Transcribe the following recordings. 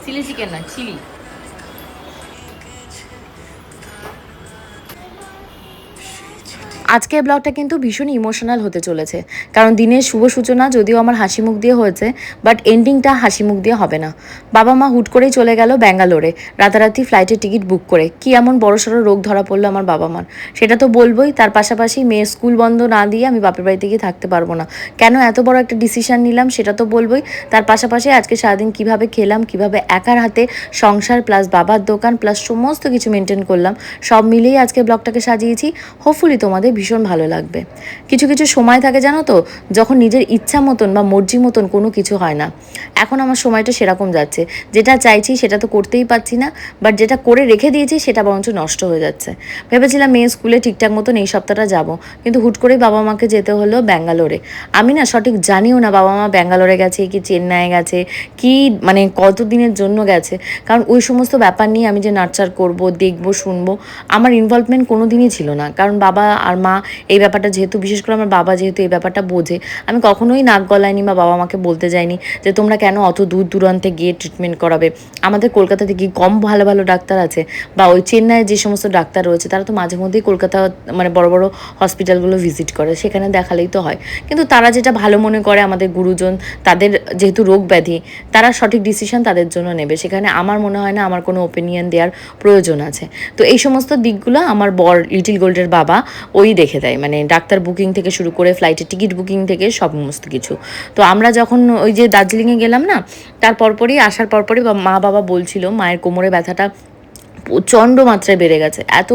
Chilli chicken না, chilli. আজকের ব্লগটা কিন্তু ভীষণ ইমোশনাল হতে চলেছে, কারণ দিনের শুভ সূচনা যদিও আমার হাসি মুখ দিয়ে হয়েছে, বাট এন্ডিংটা হাসি মুখ দিয়ে হবে না। বাবা মা হুট করেই চলে গেল ব্যাঙ্গালোরে, রাতারাতি ফ্লাইটের টিকিট বুক করে। কি এমন বড়সড় রোগ ধরা পড়লো আমার বাবা মার, সেটা তো বলবোই। তার পাশাপাশি মেয়ের স্কুল বন্ধ না দিয়ে আমি বাপের বাড়িতে গিয়ে থাকতে পারবো না, কেন এত বড় একটা ডিসিশন নিলাম সেটা তো বলবোই। তার পাশাপাশি আজকে সারাদিন কিভাবে খেলাম, কিভাবে একার হাতে সংসার প্লাস বাবার দোকান প্লাস সমস্ত কিছু মেনটেন করলাম, সব মিলিয়ে আজকে ব্লগটাকে সাজিয়েছি। হোপফুলি তোমাদের ভীষণ ভালো লাগবে। কিছু কিছু সময় থাকে জানো তো, যখন নিজের ইচ্ছা মতন বা মর্জি মতন কোনো কিছু হয় না। এখন আমার সময়টা সেরকম যাচ্ছে, যেটা চাইছি সেটা তো করতেই পারছি না, বাট যেটা করে রেখে দিয়েছি সেটা বরঞ্চ নষ্ট হয়ে যাচ্ছে। ভেবেছিলাম মেয়ে স্কুলে ঠিকঠাক মতন এই সপ্তাহটা যাব, কিন্তু হুট করেই বাবা মাকে যেতে হলো ব্যাঙ্গালোরে। আমি না সঠিক জানিও না বাবা মা ব্যাঙ্গালোরে গেছে কি চেন্নাইয়ে গেছে কি, মানে কত দিনের জন্য গেছে। কারণ ওই সমস্ত ব্যাপার নিয়ে আমি যে নার্চার করব, দেখবো, শুনবো, আমার ইনভলভমেন্ট কোনো দিনই ছিল না। কারণ বাবা আর মা এই ব্যাপারটা যেহেতু, বিশেষ করে আমার বাবা যেহেতু এই ব্যাপারটা বোঝে, আমি কখনোই নাক গলাইনি বা বাবা মাকে বলতে যাইনি যে তোমরা কেন অত দূর দূরান্তে গিয়ে ট্রিটমেন্ট করাবে। আমাদের কলকাতাতে কি কম ভালো ভালো ডাক্তার আছে? বা ওই চেন্নাইয়ে যে সমস্ত ডাক্তার রয়েছে তারা তো মাঝে মধ্যেই কলকাতা, মানে বড় বড় হসপিটালগুলো ভিজিট করে, সেখানে দেখালেই তো হয়। কিন্তু তারা যেটা ভালো মনে করে, আমাদের গুরুজন, তাদের যেহেতু রোগ ব্যাধি, তারা সঠিক ডিসিশন তাদের জন্য নেবে। সেখানে আমার মনে হয় না আমার কোনো ওপিনিয়ন দেওয়ার প্রয়োজন আছে। তো এই সমস্ত দিকগুলো আমার বর লিটিল গোল্ডের বাবা ওই দেখে দেয়, মানে ডাক্তার বুকিং থেকে শুরু করে ফ্লাইটের টিকিট বুকিং থেকে সমস্ত কিছু। তো আমরা যখন ওই যে দার্জিলিংয়ে গেলাম না, তার পরপরই আসার পরপরই মা বাবা বলছিল মায়ের কোমরে ব্যথাটা প্রচণ্ড মাত্রায় বেড়ে গেছে। এত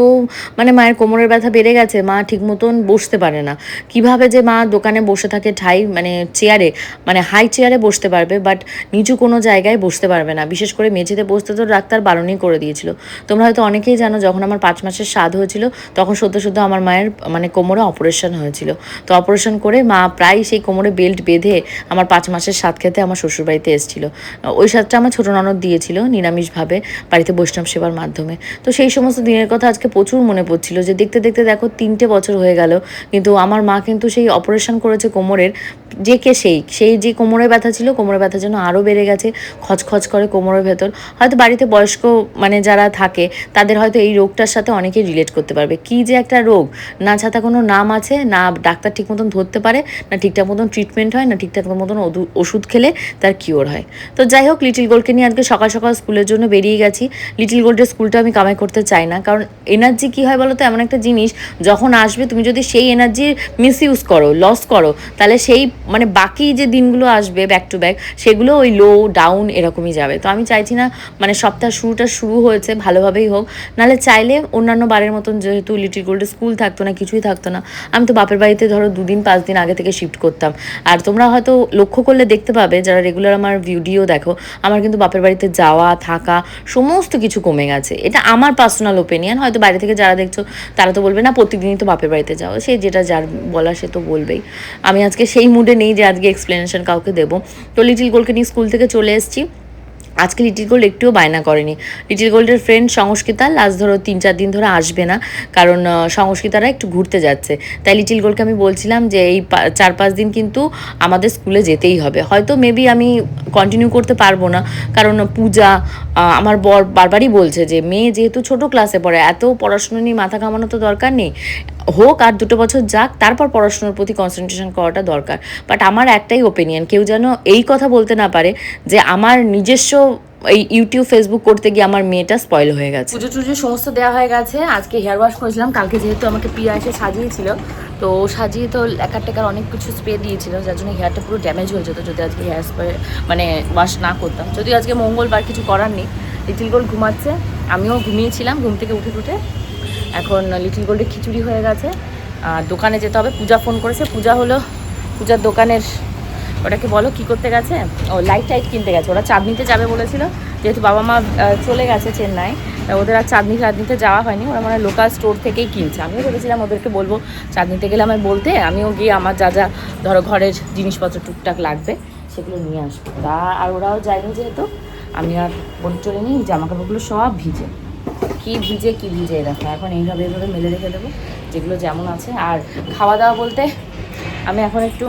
মানে মায়ের কোমরের ব্যথা বেড়ে গেছে, মা ঠিক মতন বসতে পারে না। কিভাবে যে মা দোকানে বসে থাকে ঠাই, মানে চেয়ারে, মানে হাই চেয়ারে বসতে পারবে, বাট নিচু কোনো জায়গায় বসতে পারবে না। বিশেষ করে মেঝেতে বসতে তো ডাক্তার বারণই করে দিয়েছিল। তোমরা হয়তো অনেকেই জানো, যখন আমার 5 মাসের স্বাদ হয়েছিল তখন সদ্য সদ্য আমার মায়ের মানে কোমরে অপারেশন হয়েছিল। তো অপারেশন করে মা প্রায় সেই কোমরে বেল্ট বেঁধে আমার 5 মাসের স্বাদ খেতে আমার শ্বশুরবাড়িতে এসেছিল। ওই স্বাদটা আমার ছোটো ননদ দিয়েছিল নিরামিষভাবে, বাড়িতে বৈষ্ণব সেবার মাধ্যমে। তো সেই সমস্ত দিনের কথা আজকে প্রচুর মনে পড়ছিল, যে দেখতে দেখতে দেখো 3টে বছর হয়ে গেল, কিন্তু আমার মা কিন্তু সেই অপারেশন করেছে কোমরের, যে কে সেই যে কোমরে ব্যথা ছিল, কোমরে ব্যথা যেন আরও বেড়ে গেছে, খচখচ করে কোমরের ভেতর। হয়তো বাড়িতে বয়স্ক মানে যারা থাকে তাদের হয়তো এই রোগটার সাথে অনেকেই রিলেট করতে পারবে। কি যে একটা রোগ, না ছাতা কোনো নাম আছে, না ডাক্তার ঠিক মতন ধরতে পারে, না ঠিকঠাক মতন ট্রিটমেন্ট হয়, না ঠিকঠাক মতন ওষুধ খেলে তার কিওর হয়। তো যাই হোক, লিটিল গোল্ডকে নিয়ে আজকে সকাল সকাল স্কুলের জন্য বেরিয়ে গেছি। লিটিল গোল্ডের স্কুলটা আমি কামাই করতে চাই না, কারণ এনার্জি কী হয় বলো তো, এমন একটা জিনিস যখন আসবে তুমি যদি সেই এনার্জির মিসইউজ করো, লস করো, তাহলে সেই মানে বাকি যে দিনগুলো আসবে ব্যাক টু ব্যাক, সেগুলো ওই লো ডাউন এরকমই যাবে। তো আমি চাইছি না, মানে সপ্তাহ শুরু হয়েছে ভালোভাবেই হোক, নাহলে চাইলে অন্যান্য বারের মতন যেহেতু লিটিল গোল্ডের স্কুল থাকতো না, কিছুই থাকতো না, আমি তো বাপের বাড়িতে ধরো 2-5 দিন আগে থেকে শিফট করতাম। আর তোমরা হয়তো লক্ষ্য করলে দেখতে পাবে, যারা রেগুলার আমার ভিডিও দেখো, আমার কিন্তু বাপের বাড়িতে যাওয়া থাকা সমস্ত কিছু কমে গেছে। এটা আমার পার্সোনাল ওপিনিয়ন। হয়তো বাইরে থেকে যারা দেখছো তারা তো বলবে না প্রত্যেকদিনই তো বাপের বাড়িতে যাও, সে যেটা যার বলা সে তো বলবেই। আমি আজকে সেই মুডে নেই যে আজকে এক্সপ্লেনেশন কাউকে দেবো। তো লিটিল গোল্ডকে নিয়ে স্কুল থেকে চলে এসেছি। আজকে লিটিল গোল্ড একটুও বায়না করেনি। লিটিল গোল্ডের ফ্রেন্ড সংস্কৃতা লাস্ট ধরো 3-4 দিন ধরে আসবে না, কারণ সংস্কৃতারা একটু ঘুরতে যাচ্ছে। তাই লিটিল গোল্ডকে আমি বলছিলাম যে এই 4-5 দিন কিন্তু আমাদের স্কুলে যেতেই হবে। হয়তো মেবি আমি কন্টিনিউ করতে পারবো না, কারণ পূজা, আমার বর বারবারই বলছে যে মেয়ে যেহেতু ছোট ক্লাসে পড়ে, এত পড়াশুনো নিয়ে মাথা ঘামানো তো দরকার নেই, হোক আর 2 বছর যাক, তারপর পড়াশোনার প্রতি কনসেন্ট্রেশন করাটা দরকার। বাট আমার একটাই ওপিনিয়ন, কেউ যেন এই কথা বলতে না পারে যে আমার নিজস্ব এই ইউটিউব ফেসবুক করতে গিয়ে আমার মেয়েটা স্পয়েল হয়ে গেছে। পুজো টুজো সমস্ত দেওয়া হয়ে গেছে। আজকে হেয়ার ওয়াশ করেছিলাম, কালকে যেহেতু আমাকে পিয়া এসে সাজিয়েছিল, তো সাজিয়ে তো একার টেকার অনেক কিছু স্প্রে দিয়েছিল, যার জন্য হেয়ারটা পুরো ড্যামেজ হয়ে যেত যদি আজকে হেয়ার স্প্রে মানে ওয়াশ না করতাম। যদিও আজকে মঙ্গলবার, কিছু করার নেই। লিটিল গোল্ড ঘুমাচ্ছে, আমিও ঘুমিয়েছিলাম, ঘুম থেকে উঠে এখন লিটিল গোল্ডে খিচুড়ি হয়ে গেছে। আর দোকানে যেতে হবে, পূজা ফোন করেছে, পূজা হলো পূজার দোকানের, ওটাকে বলো কী করতে গেছে, ও লাইট টাইট কিনতে গেছে। ওরা চাঁদনিতে যাবে বলেছিল, যেহেতু বাবা মা চলে গেছে চেন্নাই, ওদের আর চাঁদনিতে যাওয়া হয়নি, ওরা মানে লোকাল স্টোর থেকেই কিনছে। আমিও ভেবেছিলাম ওদেরকে বলবো চাঁদনিতে গেলে আমায় বলতে, আমিও গিয়ে আমার যা যা ধরো ঘরের জিনিসপত্র টুকটাক লাগবে সেগুলো নিয়ে আসবো। তা আর ওরাও যায়নি যেহেতু, আমি আর বলে চলে নিই। জামাকাপড়গুলো সব ভিজে, কি ভিজে দেখো, এখন এইভাবে মেলে রেখে দেবো যেগুলো যেমন আছে। আর খাওয়া দাওয়া বলতে আমি এখন একটু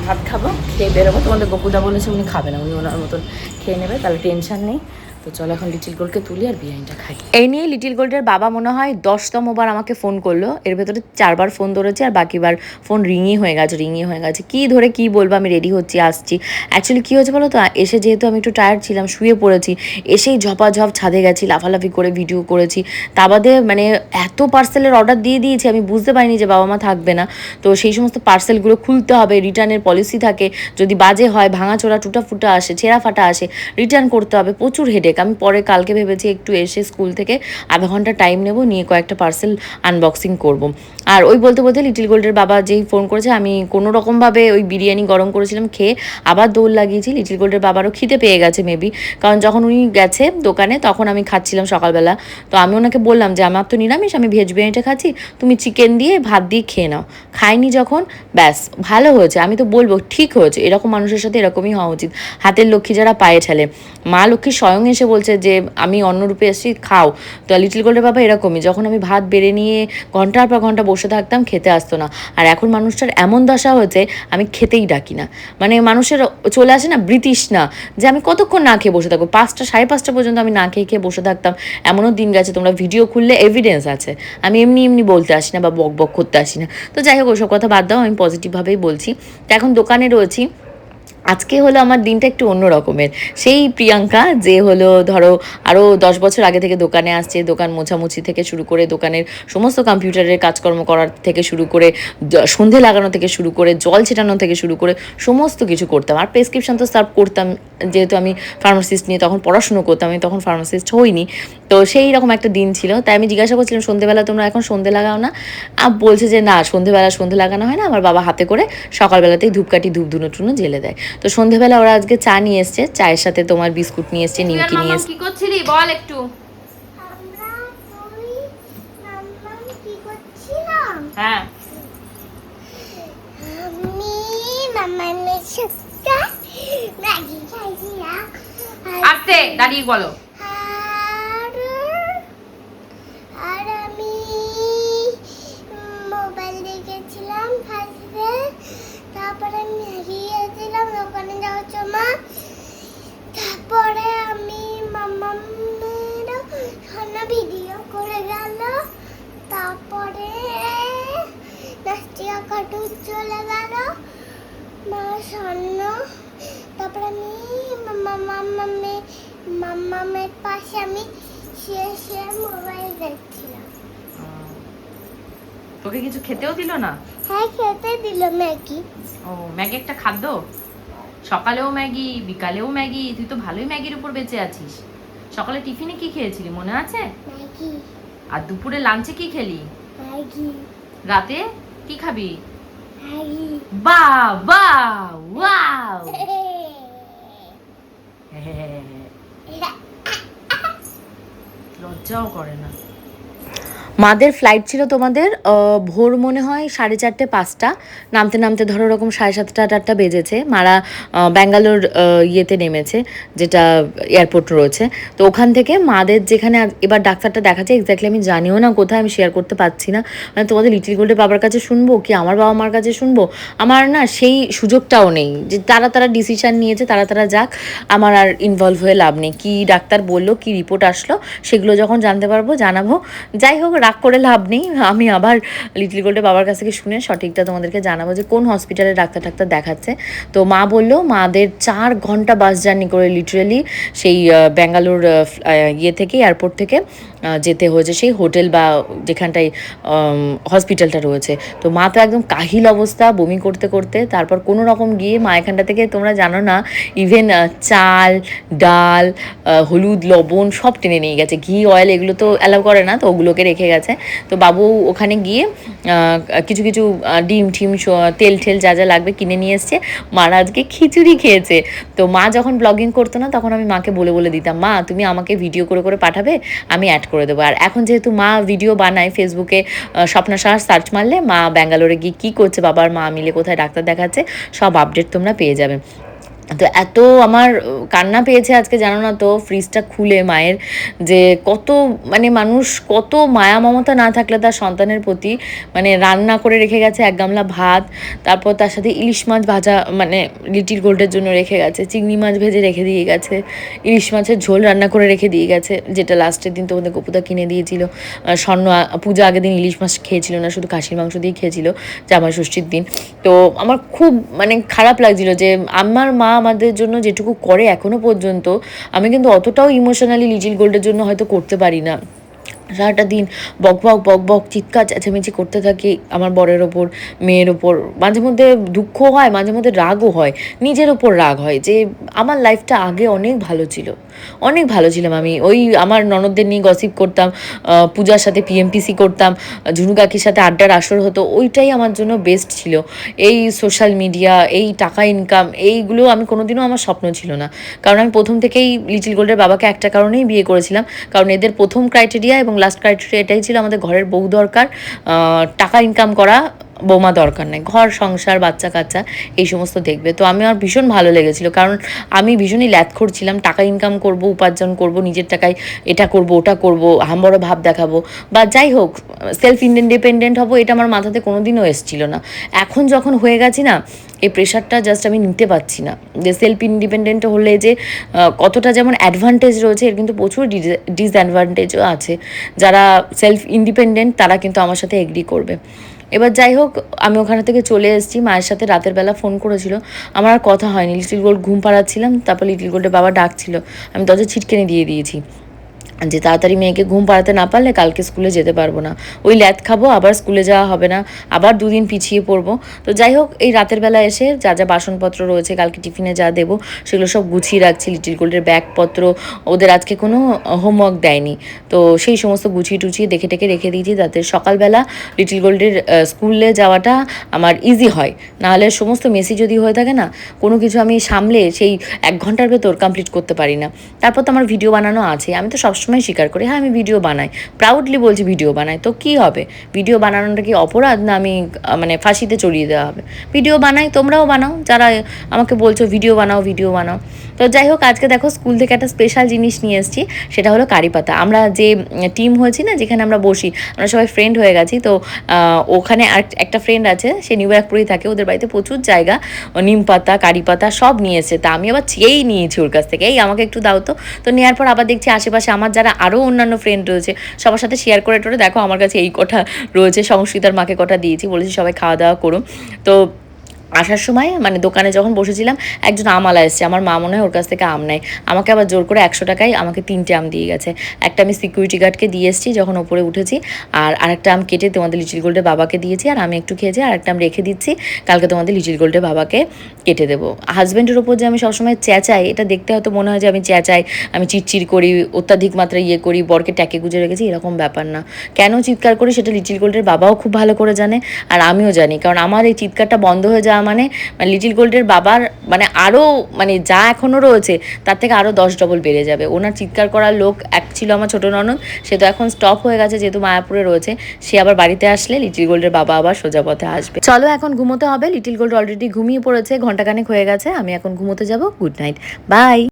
ভাত খাবো, খেয়ে বেরোবো। তোমাদের গপুদা বলেছে উনি খাবে না, উনি ওনার মতন খেয়ে নেবে, তাহলে টেনশন নেই। তো চলো এখন লিটিল গোল্ডকে তুলি আর বিরিয়ানিটা খাই। এই নিয়ে লিটিল গোল্ডের বাবা মনে হয় 10তম বার আমাকে ফোন করলো। এর ভেতরে 4বার ফোন ধরেছে আর বাকিবার ফোন রিংই হয়ে গেছে। কি ধরে কি বলবো, আমি রেডি হচ্ছি, আসছি। অ্যাকচুয়ালি কী হয়েছে বলো তো, এসে যেহেতু আমি একটু টায়ার্ড ছিলাম, শুয়ে পড়েছি। এসেই ঝপাঝপ ছাদে গেছি, লাফালাফি করে ভিডিও করেছি। তা বাদে মানে এত পার্সেলের অর্ডার দিয়ে দিয়েছি, আমি বুঝতে পারিনি যে বাবা মা থাকবে না। তো সেই সমস্ত পার্সেলগুলো খুলতে হবে, রিটার্নের পলিসি থাকে, যদি বাজে হয়, ভাঙাচোরা টুটা ফুটা আসে, ছেঁড়া ফাটা আসে, রিটার্ন করতে হবে, প্রচুর হেডেক। আমি পরে কালকে ভেবেছি একটু এসে স্কুল থেকে আধা ঘন্টা টাইম নেব, নিয়ে কয়েকটা পার্সেল আনবক্সিং করব। আর ওই বলতে বলতে লিটিল গোল্ডের বাবা যেই ফোন করেছে, আমি কোনো রকমভাবে ওই বিরিয়ানি গরম করেছিলাম, খেয়ে আবার দৌড় লাগিয়েছি। লিটিল গোল্ডের বাবারও খিদে পেয়ে গেছে মেবি, কারণ যখন উনি গেছে দোকানে তখন আমি খাচ্ছিলাম সকালবেলা। তো আমি ওনাকে বললাম যে আমার তো নিরামিষ, আমি ভেজ বিরিয়ানিটা খাচ্ছি, তুমি চিকেন দিয়ে ভাত দিয়ে খেয়ে নাও। খাইনি যখন, ব্যাস ভালো হয়েছে, আমি তো বলবো ঠিক হয়েছে। এরকম মানুষের সাথে এরকমই হওয়া উচিত, হাতের লক্ষ্মী যারা পায়ে ঠেলে। মা লক্ষ্মী স্বয়ং এসে বলছে যে আমি অন্যরূপে এসেছি, খাও। তো লিটিল গোল্ডের বাবা এরকমই, যখন আমি ভাত বেড়ে নিয়ে ঘন্টার পর ঘন্টা বসে থাকতাম, খেতে আসতো না। আর এখন মানুষটার এমন দশা হয়েছে, আমি খেতেই ডাকি না। মানে মানুষের চলে আসে না ব্রিটিশ না, যে আমি কতক্ষণ না খেয়ে বসে থাকবো, 5টা 5:30 পর্যন্ত আমি না খেয়ে খেয়ে বসে থাকতাম। এমনও দিন গেছে, তোমরা ভিডিও খুললে এভিডেন্স আছে। আমি এমনি এমনি বলতে আসি না বা বক বক করতে আসি না। তো যাই হোক, ওসব কথা বাদ দাও, আমি পজিটিভভাবেই বলছি। তো এখন দোকানে রয়েছি। আজকে হলো আমার দিনটা একটু অন্য রকমের। সেই প্রিয়াঙ্কা যে হলো ধরো আরও 10 বছর আগে থেকে দোকানে আসছে, দোকান মোছামুছি থেকে শুরু করে, দোকানের সমস্ত কম্পিউটারের কাজকর্ম করার থেকে শুরু করে, সন্ধে লাগানো থেকে শুরু করে, জল ছেটানো থেকে শুরু করে সমস্ত কিছু করতাম। আর প্রেসক্রিপশন তো সার্ভ করতাম, যেহেতু আমি ফার্মাসিস্ট নিয়ে তখন পড়াশুনো করতাম, আমি তখন ফার্মাসিস্ট হইনি। তো সেই রকম একটা দিন ছিল। তাই আমি জিজ্ঞাসা করছিলাম, সন্ধেবেলা তোমরা এখন সন্ধে লাগাও না? বলছে যে না, সন্ধেবেলা সন্ধে লাগানো হয় না, আমার বাবা হাতে করে সকালবেলাতেই ধূপকাঠি ধূপ ধুনো টুনো জ্বেলে দেয়। তো সন্ধেবেলা ওরা আজকে চা নিয়ে এসছে, চায়ের সাথে তোমার বিস্কুট নিয়ে এসছে, নিমকি নিয়ে এসছে। কি করছিলি বল একটু। হ্যাঁ, আস্তে দাঁড়িয়ে বলো। আর আমি মোবাইল দেখেছিলাম ফার্স্টে, তারপরে আমি হারিয়েছিলাম ওখানে যাওয়ার সময়। তারপরে আমি মামামেরও সামনে ভিডিও করে গেল। তারপরে নাস্তিয়া কাটু চলে গেল মা স্বর্ণ। তারপরে আমি মামামের পাশে আমি শুয়ে মোবাইল দেখছিলাম। তোকে কিছু খেতেও দিল না? হ্যাঁ, খেতে দিল ম্যাগি। ও, ম্যাগি একটা খাদ্য? সকালেও ম্যাগি, বিকালেও ম্যাগি, তুই তো ভালোই ম্যাগির উপর বেঁচে আছিস। সকালে টিফিনে কি খেয়েছিলি মনে আছে? ম্যাগি। আর দুপুরে লাঞ্চে কি খেলি? ম্যাগি। রাতে কি খাবি? ম্যাগি। বাহ বাহ ওয়াও। লজ্জাও করে না। মাদের ফ্লাইট ছিল তোমাদের ভোর মনে হয় 4:30 5টা, নামতে নামতে ধরো ওরকম 7:30 8টা বেজেছে। মারা ব্যাঙ্গালোর ইয়েতে নেমেছে, যেটা এয়ারপোর্ট রয়েছে। তো ওখান থেকে মাদের যেখানে এবার ডাক্তারটা দেখাচ্ছে, এক্স্যাক্টলি আমি জানিও না কোথায়, আমি শেয়ার করতে পারছি না। মানে তোমাদের লিটিল গোল্ডের বাবার কাছে শুনবো কি আমার বাবা মার কাছে শুনবো, আমার না সেই সুযোগটাও নেই। যে তারা ডিসিশান নিয়েছে, তারা যাক, আমার আর ইনভলভ হয়ে লাভ নেই। কি ডাক্তার বললো, কি রিপোর্ট আসলো, সেগুলো যখন জানতে পারবো জানাবো। যাই হোক, রাগ করে লাভ নেই, আমি আবার লিটল গোল্ডের বাবার কাছ থেকে শুনে সঠিকটা তোমাদেরকে জানাবো যে কোন হসপিটালে ডাক্তার দেখাচ্ছে। তো মা বললো মাদের 4 ঘন্টা বাস জার্নি করে লিটারেলি সেই ব্যাঙ্গালোর ইয়ে থেকে, এয়ারপোর্ট থেকে যেতে হয়েছে সেই হোটেল বা যেখানটায় হসপিটালটা রয়েছে। তো মা তো একদম কাহিল অবস্থা, বমি করতে করতে। তারপর কোনো রকম গিয়ে মা এখানটা থেকে, তোমরা জানো না, ইভেন চাল ডাল হলুদ লবণ সব টেনে নিয়ে গেছে, ঘি অয়েল এগুলো তো অ্যালাউ করে না, তো ওগুলোকে রেখে গেছে। তো বাবু ওখানে গিয়ে কিছু কিছু ডিম ঠিম তেল ঠেল যা যা লাগবে কিনে নিয়ে এসছে। মারা আজকে খিচুড়ি খেয়েছে। তো মা যখন ব্লগিং করতো না, তখন আমি মাকে বলে দিতাম, মা তুমি আমাকে ভিডিও করে পাঠাবে, আমি অ্যাড করে দেবো। আর এখন যেহেতু মা ভিডিও বানায়, ফেসবুকে স্বপ্না সাহা সার্চ মারলে মা ব্যাঙ্গালোরে গিয়ে কী করছে, বাবার মা মিলে কোথায় ডাক্তার দেখাচ্ছে, সব আপডেট তোমরা পেয়ে যাবে। তো এত আমার কান্না পেয়েছে আজকে, জানো না তো, ফ্রিজটা খুলে মায়ের, যে কত মানে মানুষ কত মায়া মমতা না থাকলে তার সন্তানের প্রতি মানে রান্না করে রেখে গেছে এক গামলা ভাত, তারপর তার সাথে ইলিশ মাছ ভাজা মানে লিটিল গোল্ডের জন্য রেখে গেছে, চিংড়ি মাছ ভেজে রেখে দিয়ে গেছে, ইলিশ মাছের ঝোল রান্না করে রেখে দিয়ে গেছে, যেটা লাস্টের দিন তোমাদের গপুদা কিনে দিয়েছিল। স্বর্ণ পূজা আগের দিন ইলিশ মাছ খেয়েছিল না, শুধু খাসির মাংস দিয়ে খেয়েছিল জামাই ষষ্ঠীর দিন। তো আমার খুব মানে খারাপ লাগছিল যে আমার মা আমাদের জন্য যেটুকু করে এখনো পর্যন্ত, আমি কিন্তু অতটাও ইমোশনালি লিটিল গোল্ডের জন্য হয়তো করতে পারি না। সারাটা দিন বক চিৎকার চেঁচামেচি করতে থাকি আমার বরের ওপর, মেয়ের ওপর, মাঝে মধ্যে দুঃখ হয়, মাঝে মধ্যে রাগও হয়, নিজের ওপর রাগ হয় যে আমার লাইফটা আগে অনেক ভালো ছিল, অনেক ভালো ছিলাম আমি। ওই আমার ননদদের নিয়ে গসিপ করতাম, পূজার সাথে পিএমপিসি করতাম, ঝুনু কাকির সাথে আড্ডার আসর হতো, ওইটাই আমার জন্য বেস্ট ছিল। এই সোশ্যাল মিডিয়া, এই টাকা ইনকাম, এইগুলো আমি কোনোদিনও আমার স্বপ্ন ছিল না। কারণ আমি প্রথম থেকেই লিটিল গোল্ডের বাবাকে একটা কারণেই বিয়ে করেছিলাম, কারণ এদের প্রথম ক্রাইটেরিয়া এবং লাস্ট ক্রাইটেরিয়া এটাই ছিল, আমাদের ঘরের বউ দরকার, টাকা ইনকাম করা বৌমা দরকার নেই, ঘর সংসার বাচ্চা কাচ্চা এই সমস্ত দেখবে। তো আমি আমার ভীষণ ভালো লেগেছিলো, কারণ আমি ভীষণই ল্যাথখোর ছিলাম, টাকা ইনকাম করব, উপার্জন করব, নিজের টাকায় এটা করব ওটা করব, হামবড় ভাব দেখাবো, বা যাই হোক সেলফ ইন্ডিপেন্ডেন্ট হবো, এটা আমার মাথাতে কোনোদিনও এসেছিলো না। এখন যখন হয়ে গেছি না, এই প্রেশারটা জাস্ট আমি নিতে পারছি না, যে সেলফ ইন্ডিপেন্ডেন্ট হলে যে কতটা যেমন অ্যাডভান্টেজ রয়েছে, এর কিন্তু প্রচুর ডিসঅ্যাডভান্টেজও আছে। যারা সেলফ ইন্ডিপেন্ডেন্ট তারা কিন্তু আমার সাথে এগ্রি করবে। এবার যাই হোক, আমি ওখানে থেকে চলে এসেছি, মায়ের সাথে রাতের বেলা ফোন করেছিল, আমার আর কথা হয়নি, লিটিল গোল্ড ঘুম পাড়াচ্ছিলাম, তারপর লিটিল গোল্ডের বাবা ডাকছিল, আমি দরজা ছিটকেনে দিয়ে দিয়েছি যে তাড়াতাড়ি মেয়েকে ঘুম পাড়াতে না পারলে কালকে স্কুলে যেতে পারবো না, ওই ল্যাদ খাবো, আবার স্কুলে যাওয়া হবে না, আবার দুদিন পিছিয়ে পড়বো। তো যাই হোক, এই রাতের বেলা এসে যা যা বাসনপত্র রয়েছে কালকে টিফিনে যা দেবো সেগুলো সব গুছিয়ে রাখছি, লিটিল গোল্ডের ব্যাগপত্র, ওদের আজকে কোনো হোমওয়ার্ক দেয়নি, তো সেই সমস্ত গুছিয়ে টুছিয়ে দেখে টেকে রেখে দিয়েছি, যাতে সকালবেলা লিটিল গোল্ডের স্কুলে যাওয়াটা আমার ইজি হয়। নাহলে সমস্ত মেসি যদি হয়ে থাকে না, কোনো কিছু আমি সামলে সেই 1 ঘন্টার ভেতর কমপ্লিট করতে পারি না। তারপর তো আমার ভিডিও বানানো আছে, আমি তো সবসময় স্বীকার করি, হ্যাঁ আমি ভিডিও বানাই, প্রাউডলি বলছি ভিডিও বানাই, তো কি হবে, ভিডিও বানানোটা কি অপরাধ, না আমি মানে ফাঁসিতে চড়িয়ে দেওয়া হবে? ভিডিও বানাই, তোমরাও বানাও, যারা আমাকে বলছো ভিডিও বানাও ভিডিও বানাও। তো যাই হোক, আজকে দেখো স্কুল থেকে একটা স্পেশাল জিনিস নিয়ে এসেছি, সেটা হলো কারি পাতা। আমরা যে টিম হয়েছি না, যেখানে আমরা বসি, আমরা সবাই ফ্রেন্ড হয়ে গেছি, তো ওখানে আর একটা ফ্রেন্ড আছে, সে নিউ ইয়র্কপুরেই থাকে, ওদের বাড়িতে প্রচুর জায়গা, নিম পাতা কারি পাতা সব নিয়ে এসেছে, তা আমি আবার চেয়েই নিয়েছি ওর কাছ থেকে, এই আমাকে একটু দাও তো। তো নেওয়ার পর আবার দেখছি আশেপাশে আমার যারা আরও অন্যান্য ফ্রেন্ড রয়েছে সবার সাথে শেয়ার করে টোরে, দেখো আমার কাছে এই কটা রয়েছে, সংস্কৃতার মাকে কটা দিয়েছি, বলেছি সবাই খাওয়া দাওয়া করো। তো আসার সময় মানে দোকানে যখন বসেছিলাম, একজন আমওয়ালা এসছে, আমার মা মনে হয় ওর কাছ থেকে আম নেয়, আমাকে আবার জোর করে 100 টাকায় আমাকে 3টে আম দিয়ে গেছে। একটা আমি সিকিউরিটি গার্ডকে দিয়ে এসেছি যখন ওপরে উঠেছি, আর আরেকটা আম কেটে তোমাদের লিটিল গোল্ডের বাবাকে দিয়েছি, আর আমি একটু খেয়েছি, আর একটা আম রেখে দিচ্ছি, কালকে তোমাদের লিটিল গোল্ডের বাবাকে কেটে দেবো। হাজব্যান্ডের ওপর যে আমি সবসময় চেঁচাই, এটা দেখতে হয়তো মনে হয় যে আমি চেঁচাই, আমি চিটচির করি, অত্যাধিক মাত্রায় ইয়ে করি, বরকে ট্যাকে গুজে রেখেছি, এরকম ব্যাপার না। কেন চিৎকার করি সেটা লিটিল গোল্ডের বাবাও খুব ভালো করে জানে, আর আমিও জানি, কারণ আমার এই চিৎকারটা বন্ধ হয়ে যাওয়া মানে লিটিল গোল্ডের বাবার মানে আরও মানে যা এখনও রয়েছে তার থেকে আরও 10 ডবল বেড়ে যাবে। ওনার চিৎকার করার লোক এক ছিল আমার ছোটো ননদ, সে তো এখন স্টপ হয়ে গেছে যেহেতু মায়াপুরে রয়েছে, সে আবার বাড়িতে আসলে লিটিল গোল্ডের বাবা আবার সোজা পথে আসবে। চলো এখন ঘুমোতে হবে, লিটিল গোল্ড অলরেডি ঘুমিয়ে পড়েছে, ঘন্টাখানেক হয়ে গেছে, আমি এখন ঘুমোতে যাব। Good night, by.